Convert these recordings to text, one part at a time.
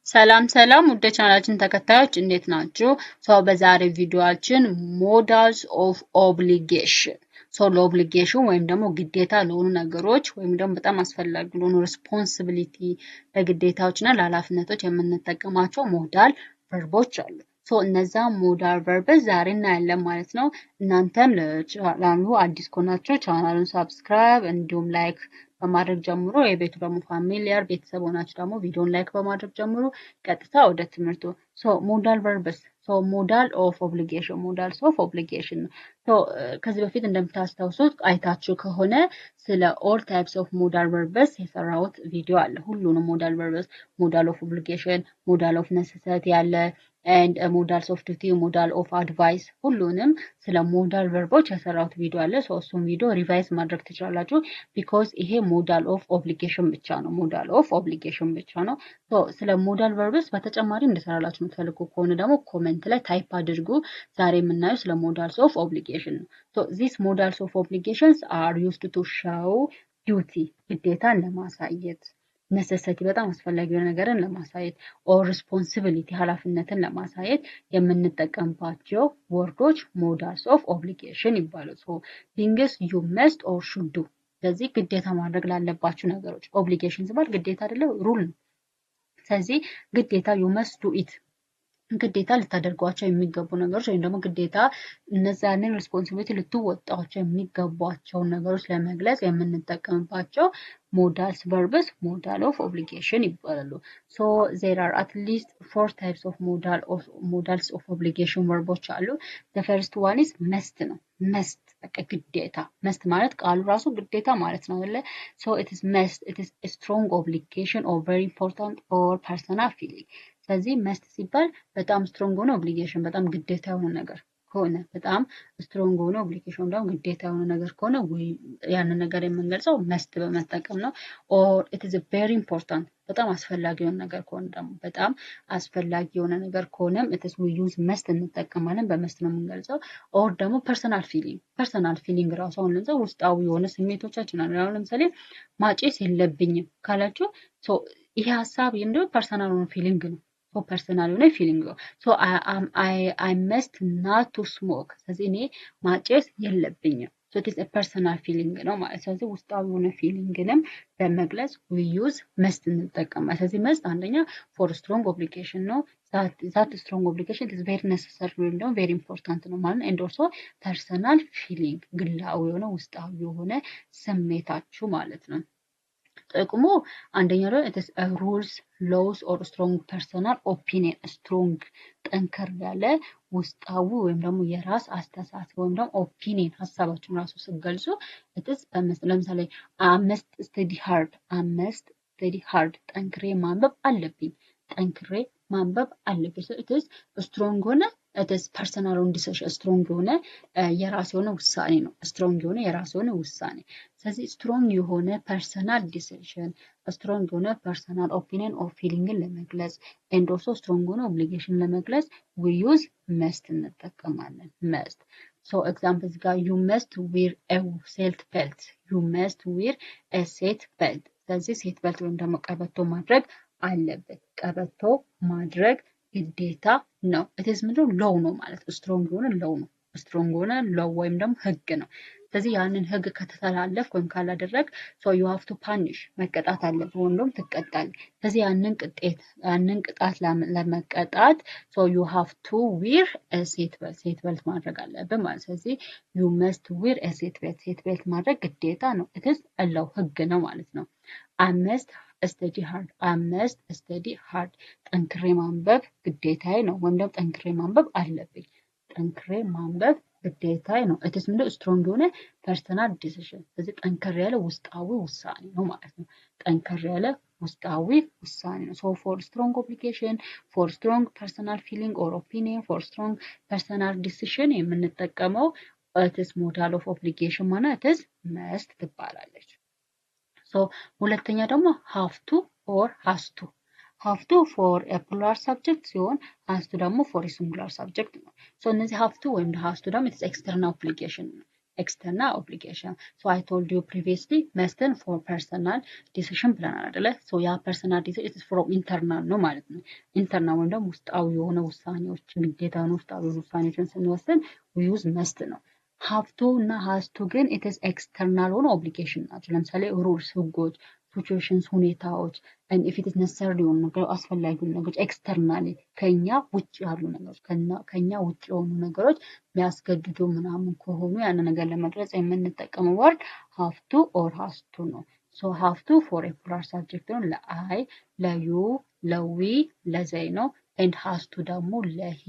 ሰላም ሰላም ወደ ቻናላችን ተከታዮች እንዴት ናችሁ? በዛሬ ቪዲዮአችን ሞዳልስ ኦፍ ኦብሊጌሽን ለኦብሊጌሽን ወይም ደግሞ ግዴታ ለሆኑ ነገሮች ወይም ደግሞ በጣም አስፈላጊ ለሆኑ ሪስፖንሲቢሊቲ ለግዴታዎችና ለኃላፊነቶች የምንጠቀማቸው ሞዳል ቨርቦች አሉ። እነዛ ሞዳል ቨርብስ ዛሬ እናያለን ማለት ነው። እናንተም ለቻናሉ አዲስ ከሆናችሁ ቻናሉን ሰብስክራይብ እንዲሁም ላይክ በማድረግ ጀምሮ የቤቱ ደግሞ ፋሚሊያር ቤተሰብ ሆናችሁ ደግሞ ቪዲዮን ላይክ በማድረግ ጀምሮ ቀጥታ ወደ ትምህርቱ ሞዳል ቨርብስ ሞዳል ኦፍ ኦብሊጌሽን ሞዳልስ ኦፍ ኦብሊጌሽን ነው። ከዚህ በፊት እንደምታስታውሱት አይታችሁ ከሆነ ስለ ኦል ታይፕስ ኦፍ ሞዳል ቨርብስ የሰራሁት ቪዲዮ አለ። ሁሉንም ሞዳል ቨርብስ ሞዳል ኦፍ ኦብሊጌሽን፣ ሞዳል ኦፍ ነሰሲቲ ያለ and modals of duty, modal of advice ሁሉንም ስለ ሞዳል ቨርቦች ያሰራሁት ቪዲዮ አለ። እሱም ቪዲዮ ሪቫይዝ ማድረግ ትችላላችሁ ቢኮዝ ይሄ ሞዳል ኦፍ ኦብሊጌሽን ብቻ ነው። ሞዳል ኦፍ ኦብሊጌሽን ብቻ ነው። ስለ ሞዳል ቨርብስ በተጨማሪ እንድሰራላችሁ የምትፈልጉ ከሆነ ደግሞ ኮሜንት ላይ ታይፕ አድርጉ። ዛሬ የምናየው ስለ ሞዳልስ ኦፍ ኦብሊጌሽን ነው። these modals of obligations are used to show duty ግዴታን ለማሳየት ነሰሰቲ በጣም አስፈላጊ የሆነ ነገርን ለማሳየት ኦር ሪስፖንሲቢሊቲ ኃላፊነትን ለማሳየት የምንጠቀምባቸው ወርዶች ሞዳልስ ኦፍ ኦብሊጌሽን ይባላሉ። ቲንግስ ዩ መስት ኦር ሹድ ዱ ስለዚህ ግዴታ ማድረግ ላለባችሁ ነገሮች ኦብሊጌሽን ሲባል ግዴታ አይደለም ሩል ነው። ስለዚህ ግዴታ ዩ መስት ዱ ኢት ግዴታ ልታደርጓቸው የሚገቡ ነገሮች ወይም ደግሞ ግዴታ እነዛንን ሪስፖንሲቢሊቲ ልትወጣቸው የሚገቧቸውን ነገሮች ለመግለጽ የምንጠቀምባቸው ሞዳልስ ቨርብስ ሞዳል ኦፍ ኦብሊጌሽን ይባላሉ። there are at least 4 types of modals of obligation ቨርቦች አሉ። the first one is must ነው። must በቃ ግዴታ must ማለት ቃሉ ራሱ ግዴታ ማለት ነው አይደለ? it is must, it is a strong obligation or very important or personal feeling ስለዚህ መስት ሲባል በጣም ስትሮንግ ሆነ ኦብሊጌሽን በጣም ግዴታ የሆነ ነገር ከሆነ በጣም ስትሮንግ ሆነ ኦብሊጌሽን ደግሞ ግዴታ የሆነ ነገር ከሆነ ያንን ነገር የምንገልጸው መስት በመጠቀም ነው። ኦር ኢት ኢዝ ቬሪ ኢምፖርታንት በጣም አስፈላጊ የሆነ ነገር ከሆነ ደግሞ በጣም አስፈላጊ የሆነ ነገር ከሆነም ኢት ኢዝ ዊ ዩዝ መስት እንጠቀማለን በመስት ነው የምንገልጸው። ኦር ደግሞ ፐርሰናል ፊሊንግ ራሱ አሁን ለምሳሌ ውስጣዊ የሆነ ስሜቶቻችን አሉ። አሁን ለምሳሌ ማጨስ የለብኝም ካላችሁ ይሄ ሀሳብ እንደው ፐርሰናል የሆነ ፊሊንግ ነው። ፐርሰናል የሆነ ፊሊንግ ነው። I must not to smoke ስለዚህ እኔ ማጨስ የለብኝም። it is a personal feeling ነው ማለት ስለዚህ ውስጣዊ የሆነ ፊሊንግንም ለመግለጽ we use must እንጠቀማለን። ስለዚህ must አንደኛ for strong obligation ነው። that strong obligation is very necessary ወይም ደግሞ very important ነው ማለት ነው። and also personal feeling ግላዊ የሆነ ውስጣዊ የሆነ ስሜታችሁ ማለት ነው። ጥቅሙ አንደኛው ደግሞ it is a rules laws or strong personal opinion strong ጠንከር ያለ ውስጣዊ ወይም ደግሞ የራስ አስተሳሰብ ወይም ደግሞ ኦፒኒየን ሀሳባችሁን ራሱ ስትገልጹ it is ለምሳሌ I must study hard ጠንክሬ ማንበብ አለብኝ it is strong ሆነ it is personal decision strong የሆነ የራስ የሆነ ውሳኔ ነው። strong የሆነ የራስ የሆነ ውሳኔ ስለዚህ strong የሆነ personal decision strong የሆነ personal opinion or feeling ለመግለጽ and also strong የሆነ obligation ለመግለጽ we use must እንጠቀማለን must examples ጋር you must wear a seat belt ስለዚህ ሴት ቤልት ወይም ደግሞ ቀበቶ ማድረግ አለበት ቀበቶ ማድረግ ግዴታ ነው። it is ምንድነው ሎው ነው ማለት ስትሮንግ የሆነ ሎው ነው ስትሮንግ የሆነ ሎው ወይም ደግሞ ህግ ነው። ስለዚህ ያንን ህግ ከተላለፍክ ወይም ካላደረግ you have to punish መቀጣት አለብህ ወይም ደግሞ ትቀጣለህ። ስለዚህ ያንን ቅጣት ለመቀጣት you have to wear a seat belt ማድረግ አለብህ ማለት ስለዚህ you must wear a seat belt ማድረግ ግዴታ ነው። it is a law ህግ ነው ማለት ነው። I must study hard ጠንክሬ ማንበብ ግዴታዬ ነው ወይም ደግሞ ጠንክሬ ማንበብ አለብኝ ጠንክሬ ማንበብ ግዴታዬ ነው። it is ምንድነው ስትሮንግ የሆነ ፐርሰናል ዲሲዥን ስለዚህ ጠንከር ያለ ውስጣዊ ውሳኔ ነው ማለት ነው። ጠንከር ያለ ውስጣዊ ውሳኔ ነው። for strong obligation for strong personal feeling or opinion for strong personal decision የምንጠቀመው it is modal of obligation ማለት it is must ትባላለች። ሁለተኛ ደግሞ have to or have to for a plural subject ሲሆን has to ደግሞ for a singular subject ነው። እነዚህ have to ወይም has to ደግሞ it's external obligation ነው። external obligation. So I told you previously መስትን for personal decision ብለናል አይደለ? so ያ personal decision it is from internal ነው ማለት ነው። internal ወይም ደግሞ ውስጣዊ የሆነ ውሳኔዎች ግዴታ ነው። ውስጣዊ ውሳኔዎችን ስንወስን we use መስት ነው። ሀፍቱ እና ሀስቱ ግን it is external ሆነ obligation ናቸው። ለምሳሌ rules ህጎች ሲቹዌሽንስ ሁኔታዎች and if it is necessary የሆኑ ነገሮች አስፈላጊ ነገሮች ኤክስተርናሊ ከኛ ውጭ ያሉ ነገሮች ከኛ ውጭ የሆኑ ነገሮች የሚያስገድዱ ምናምን ከሆኑ ያን ነገር ለመግለጽ የምንጠቀመው ወርድ have to or has to ነው። so have to for a plural subject ነው ለአይ ለዩ ለዊ ለዘይ ነው and has to ደግሞ ለሂ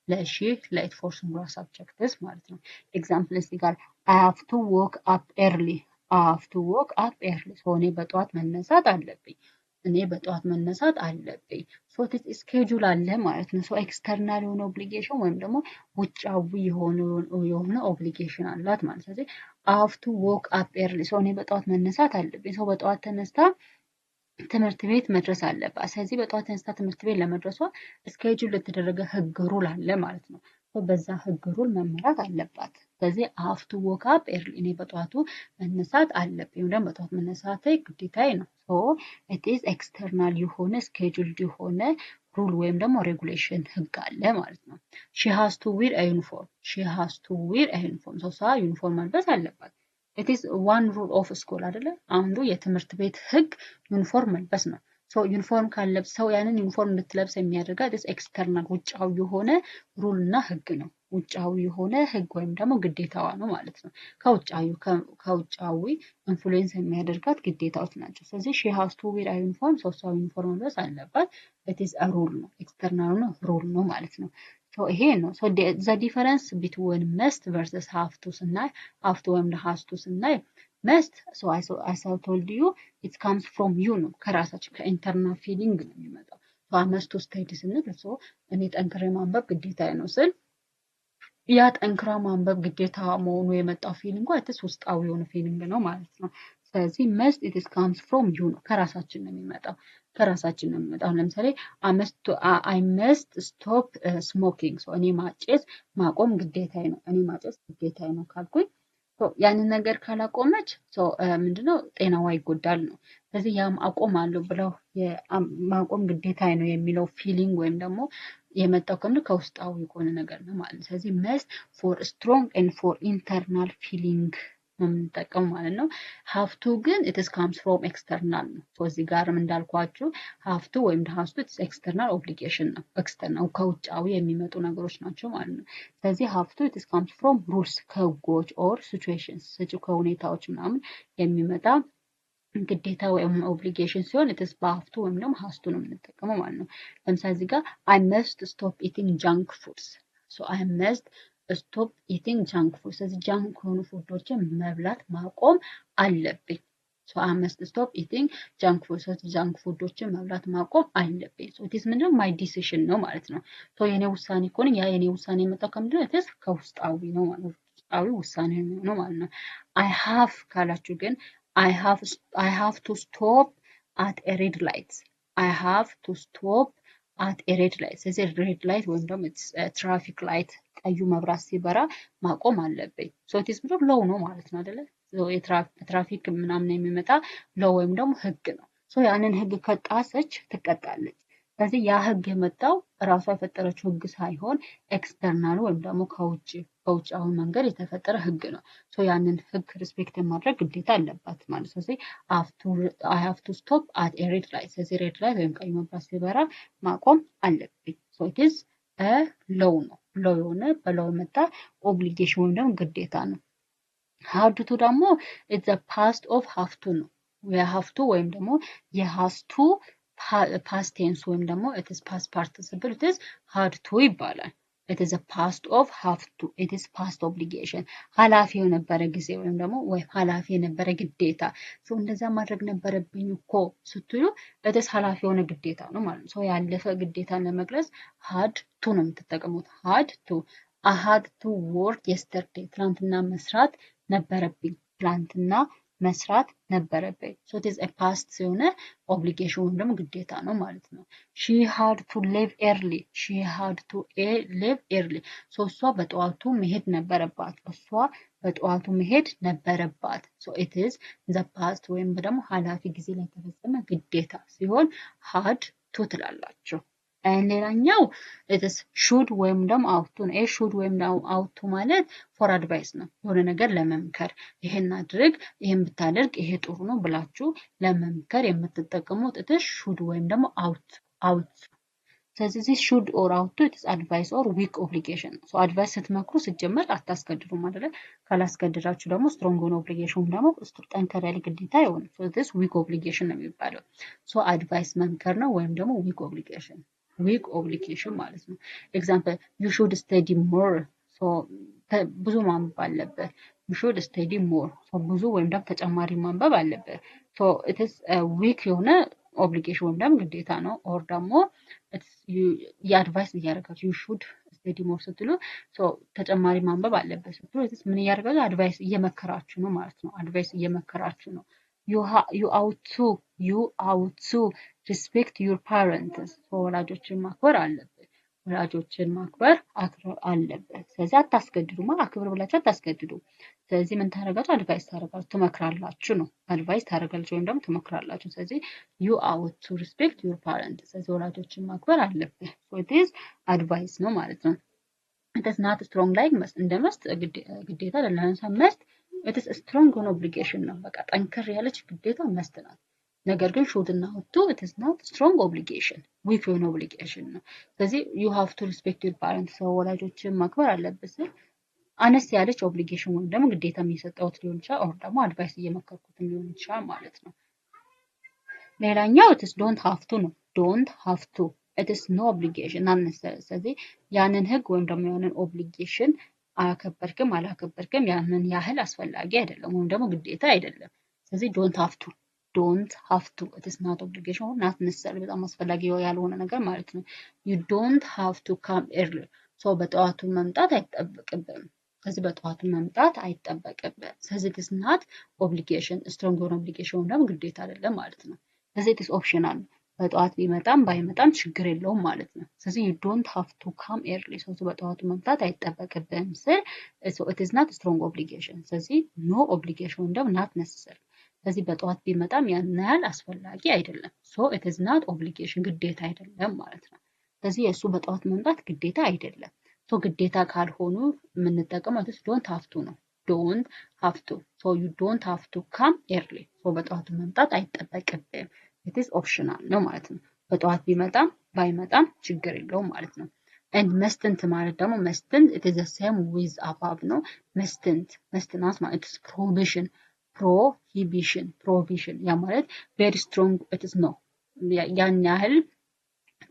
ለሺ ለኢት ፎር ሲንጉላር ሰብጀክትስ ማለት ነው። ኤግዛምፕል እዚህ ጋር I have to wake up early I have to wake up early so እኔ በጠዋት መነሳት አለብኝ እኔ በጠዋት መነሳት አለብኝ ሶ ስኬጁል አለ ማለት ነው። ሶ ኤክስተርናል የሆነ ኦብሊጌሽን ወይም ደግሞ ውጫዊ የሆነ ኦብሊጌሽን አላት ማለት ነው። ስለዚህ I have to wake up early so እኔ በጠዋት መነሳት አለብኝ ሶ በጠዋት ተነስታ ትምህርት ቤት መድረስ አለባት። ስለዚህ በጠዋት ተነስታ ትምህርት ቤት ለመድረሷ ስኬጁል የተደረገ ህግ ሩል አለ ማለት ነው። በዛ ህግ ሩል መመራት አለባት። ስለዚህ I have to wake up early እኔ በጠዋቱ መነሳት አለብኝ ወይም በጠዋት መነሳት ግዴታዬ ነው። ሶ it is external የሆነ ስኬጁልድ የሆነ ሩል ወይም ደግሞ ሬጉሌሽን ህግ አለ ማለት ነው። she has to wear a uniform she has to wear a uniform ሶ ዩኒፎርም መልበስ አለባት። it is one rule of school አይደለ? አንዱ የትምህርት ቤት ህግ ዩኒፎርም መልበስ ነው። ሶ ዩኒፎርም ካለብስ ሰው ያንን ዩኒፎርም እንድትለብስ የሚያደርጋት ኤክስተርናል ውጫዊ የሆነ ሩል እና ህግ ነው። ውጫዊ የሆነ ህግ ወይም ደግሞ ግዴታዋ ነው ማለት ነው። ከውጫዊ ኢንፍሉዌንስ የሚያደርጋት ግዴታዎች ናቸው። ስለዚህ she has to wear a uniform ሶ ዩኒፎርም መልበስ አለባት። it is a rule ነው ኤክስተርናል ነው ሩል ነው ማለት ነው። ሶ ይሄ ነው ሶ the difference between must versus have to ስናይ have to ወይም has to ስናይ must so as I told you it comes from you ነው ከራሳችን ከኢንተርናል ፊሊንግ ነው የሚመጣው። so I must to study ስንል so እኔ ጠንክሬ ማንበብ ግዴታዬ ነው ስል ያ ጠንክራ ማንበብ ግዴታ መሆኑ የመጣው ፊሊንግ አትስ ውስጣዊ የሆነ ፊሊንግ ነው ማለት ነው። ስለዚህ must it is comes from you ነው ከራሳችን ነው የሚመጣው ከራሳችን ነው የሚመጣው። ለምሳሌ I must stop smoking so እኔ ማጨስ ማቆም ግዴታዬ ነው እኔ ማጨስ ግዴታዬ ነው ካልኩኝ ያንን ነገር ካላቆመች ምንድነው ጤናዋ ይጎዳል ነው። ስለዚህ ያም አቆማለሁ ብለው ማቆም ግዴታዬ ነው የሚለው ፊሊንግ ወይም ደግሞ የመጣው ከውስጣዊ የሆነ ነገር ነው ማለት ነው። ስለዚህ must for strong and for internal feeling ነው የምንጠቀመው ማለት ነው። have to ግን it is comes from external ነው። እዚህ ጋርም እንዳልኳችሁ have to ወይም has to external obligation ነው። external ከውጫዊ የሚመጡ ነገሮች ናቸው ማለት ነው። ስለዚህ have to it is comes from rules ከህጎች or situations ከሁኔታዎች ምናምን የሚመጣ ግዴታ ወይም ኦብሊጌሽን ሲሆን it is have to ወይም ደግሞ has to ነው የምንጠቀመው ማለት ነው። ለምሳሌ እዚህ ጋር I must stop eating junk foods so I must stop eating junk food ስለዚህ ጃንክ የሆኑ ፉዶችን መብላት ማቆም አለብኝ። so I must stop eating junk food ስለዚህ ጃንክ ፉዶችን መብላት ማቆም አለብኝ። so it is ምንድነው my decision ነው ማለት ነው። so የኔ ውሳኔ ከሆነ ያ የኔ ውሳኔ የመጣው ከምንድነው it is ከውስጣዊ ነው ማለት ነው። ውስጣዊ ውሳኔ ነው ማለት ነው። I have ካላችሁ ግን I have to stop at a red light I have to stop at a red light ስለዚህ ሬድ ላይት ወይም ደግሞ ትራፊክ ላይት ቀዩ መብራት ሲበራ ማቆም አለብኝ። ሶ ኢት ኢዝ ሎው ነው ማለት ነው አይደለ? ትራፊክ ምናምን የሚመጣ ሎው ወይም ደግሞ ህግ ነው። ሶ ያንን ህግ ከጣሰች ትቀጣለች። ስለዚህ ያ ህግ የመጣው ራሷ የፈጠረችው ህግ ሳይሆን ኤክስተርናል ወይም ደግሞ በውጫዊ መንገድ የተፈጠረ ህግ ነው። ሶ ያንን ህግ ሪስፔክት የማድረግ ግዴታ አለባት ማለት ነው። ስለዚህ I have to stop at a red light ስለዚህ ሬድ ላይት ወይም ቀይ መብራት ሲበራ ማቆም አለብኝ። ሶ it is a law ነው። ሎው የሆነ በሎው የመጣ ኦብሊጌሽን ወይም ደግሞ ግዴታ ነው። have to ደግሞ it's a past of have to ነው። የሃቭ ቱ ወይም ደግሞ የሃዝ ቱ ፓስት ቴንስ ወይም ደግሞ it is past participle it is had to ይባላል። it is a past of have to it is past obligation ኃላፊ የነበረ ጊዜ ወይም ደግሞ ኃላፊ የነበረ ግዴታ እንደዛ ማድረግ ነበረብኝ እኮ ስትሉ it is ኃላፊ የሆነ ግዴታ ነው ማለት ነው። ያለፈ ግዴታን ለመግለጽ had to ነው የምትጠቀሙት። had to I had to work yesterday ትናንትና መስራት ነበረብኝ ትናንትና መስራት ነበረበት። so it is a past የሆነ obligation ወይም ደግሞ ግዴታ ነው ማለት ነው። she had to leave early she had to leave early so እሷ በጠዋቱ መሄድ ነበረባት እሷ በጠዋቱ መሄድ ነበረባት so it is the past ወይም ደግሞ ኃላፊ ጊዜ ላይ የተፈጸመ ግዴታ ሲሆን had to ትላላችሁ። ሌላኛው it is should ወይም ደግሞ ought to ነው። should ወይም ደግሞ ought to ማለት for advice ነው። የሆነ ነገር ለመምከር ይሄን አድርግ ይሄን ብታደርግ ይሄ ጥሩ ነው ብላችሁ ለመምከር የምትጠቀሙት it is should ወይም ደግሞ ought ስለዚህ should or ought to it is advice or weak obligation so advice ስትመክሩ ስትጀምር አታስገድዱም አይደለ ካላስገድዳችሁ ደግሞ strong የሆነ obligation ደግሞ ጠንከር ያለ ግዴታ አይሆንም so this weak obligation ነው የሚባለው so advice መምከር ነው ወይም ደግሞ weak obligation ማለት ነው example you should study more so ብዙ ማንበብ አለበት you should study more so ብዙ ወይም ደግሞ ተጨማሪ ማንበብ አለበት so it is a weak የሆነ obligation ወይም ደግሞ ግዴታ ነው or ደግሞ የአድቫይስ እያደረጋችሁ you should study more ስትሉ so ተጨማሪ ማንበብ አለበት ስትሉ ምን እያደረጋችሁ አድቫይስ እየመከራችሁ ነው ማለት ነው አድቫይስ እየመከራችሁ ነው you ought to respect your parents ወላጆችን ማክበር አለበት ወላጆችን ማክበር አለበት ስለዚህ አታስገድዱ አክብር ብላችሁ አታስገድዱ ስለዚህ ምን ታደርጋችሁ አድቫይስ ታደርጋችሁ ትመክራላችሁ ነው አድቫይስ ታደርጋላችሁ ወይም ደግሞ ትመክራላችሁ ስለዚህ you ought to respect your parents ስለዚህ ወላጆችን ማክበር አለበት so it is advice ነው ማለት ነው it is not strong like must እንደ must ግዴታ አይደለም must it is a strong obligation ነው በቃ ጠንከር ያለች ግዴታ must ናት ነገር ግን should እና ought to it is not strong obligation weak obligation ነው ስለዚህ you have to respect your parents ሰው ወላጆችን ማክበር አለበት አነስ ያለች obligation ወይም ደግሞ ግዴታ የሚሰጠውት ሊሆን ይችላል or ደግሞ አድቫይስ እየመከርኩት ሊሆን ይችላል ማለት ነው ሌላኛው it is don't have to ነው don't have to it is no obligation unnecessary ስለዚህ ያንን ህግ ወይም ደግሞ ያንን obligation አከበርክም አላከበርክም ያንን ያህል አስፈላጊ አይደለም ወይም ደግሞ ግዴታ አይደለም ስለዚህ don't have to it is not obligation or not necessary በጣም አስፈላጊ ያልሆነ ነገር ማለት ነው you don't have to come early so በጠዋቱ መምጣት አይጠበቅብም ስለዚህ በጠዋቱ መምጣት አይጠበቅብም ስለዚህ it is not obligation strong obligation ወይም ደግሞ ግዴታ አይደለም ማለት ነው ስለዚህ it is optional በጠዋት ቢመጣም ባይመጣም ችግር የለውም ማለት ነው ስለዚህ you don't have to come early so በጠዋቱ መምጣት አይጠበቅብም so it is not strong obligation ስለዚህ no obligation ወይም ደግሞ not necessary ስለዚህ በጠዋት ቢመጣም ያን ያህል አስፈላጊ አይደለም so it is not obligation ግዴታ አይደለም ማለት ነው ስለዚህ የሱ በጠዋት መምጣት ግዴታ አይደለም so ግዴታ ካልሆኑ የምንጠቀመው don't have to ነው don't have to so you don't have to come early so በጠዋቱ መምጣት አይጠበቅብም it is optional ነው ማለት ነው በጠዋት ቢመጣም ባይመጣም ችግር የለውም ማለት ነው and mustn't ማለት ደግሞ mustn't it is the same with above ነው mustn't ማለት it is prohibition ያ ማለት very strong it is no ያን ያህል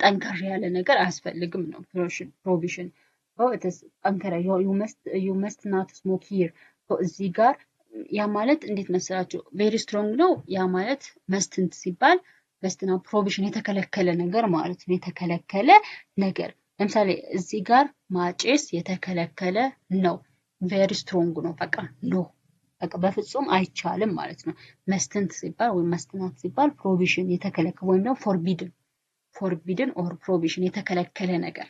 ጠንከር ያለ ነገር አያስፈልግም ነው prohibition so it is ጠንከር you must not smoke here so እዚህ ጋር ያ ማለት እንዴት መሰላችሁ very strong ነው ያ ማለት mustn't ሲባል mustn't prohibition የተከለከለ ነገር ማለት ነው የተከለከለ ነገር ለምሳሌ እዚህ ጋር ማጨስ የተከለከለ ነው very strong ነው በቃ no በቃ በፍጹም አይቻልም ማለት ነው mustn't ሲባል ወይ mustn't ሲባል prohibition የተከለከለ ወይም ደግሞ forbidden or prohibition የተከለከለ ነገር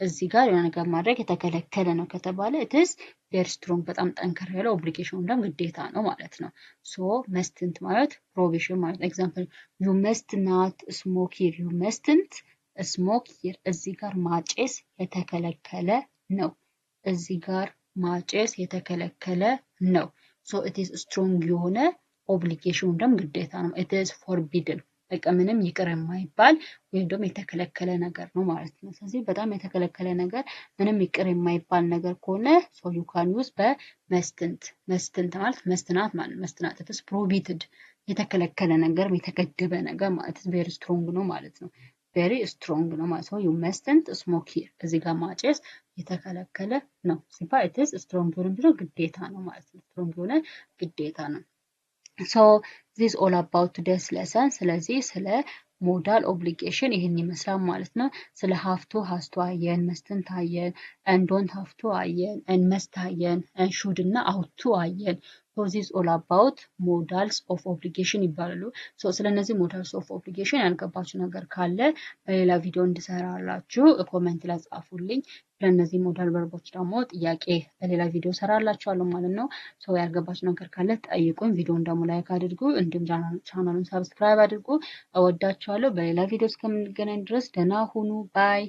እዚህ ጋር የሆነ ነገር ማድረግ የተከለከለ ነው ከተባለ it is very strong በጣም ጠንከር ያለ obligation ወይም ግዴታ ነው ማለት ነው so mustn't ማለት prohibition ማለት example you must not smoke here you mustn't smoke here እዚህ ጋር ማጨስ የተከለከለ ነው እዚህ ጋር ማጨስ የተከለከለ ነው so it is strong የሆነ obligation ወይም ግዴታ ነው it is forbidden በቃ ምንም ይቅር የማይባል ወይም ደግሞ የተከለከለ ነገር ነው ማለት ነው ስለዚህ በጣም የተከለከለ ነገር ምንም ይቅር የማይባል ነገር ከሆነ so you can use mustn't ማለት mustn't it is prohibited የተከለከለ ነገር የተገደበ ነገር ማለት very strong ነው ማለት ነው very strong ነው ማለት ነው you mustn't smoke here እዚህ ጋር ማጨስ የተከለከለ ነው ሲባል it is strong የሆነ ግዴታ ነው ማለት ነው strong የሆነ ግዴታ ነው so this is all about today's lesson ስለዚህ ስለ modal obligation ይሄን ይመስላል ማለት ነው ስለ have to has to አየን mustn't አየን and don't have to አየን and must አየን and should እና ought to አየን ሶ ዚስ ኦል አባውት ሞዳልስ ኦፍ ኦብሊጌሽን ይባላሉ። ሶ ስለነዚህ ሞዳልስ ኦፍ ኦብሊጌሽን ያልገባችሁ ነገር ካለ በሌላ ቪዲዮ እንድሰራላችሁ ኮሜንት ላይ ጻፉልኝ። ስለነዚህ ሞዳል ቨርቦች ደግሞ ጥያቄ በሌላ ቪዲዮ ሰራላችኋለሁ ማለት ነው። ሶ ያልገባችሁ ነገር ካለ ጠይቁኝ። ቪዲዮን ደግሞ ላይክ አድርጉ፣ እንዲሁም ቻናሉን ሰብስክራይብ አድርጉ። እወዳችኋለሁ። በሌላ ቪዲዮ እስከምንገናኝ ድረስ ደህና ሁኑ። ባይ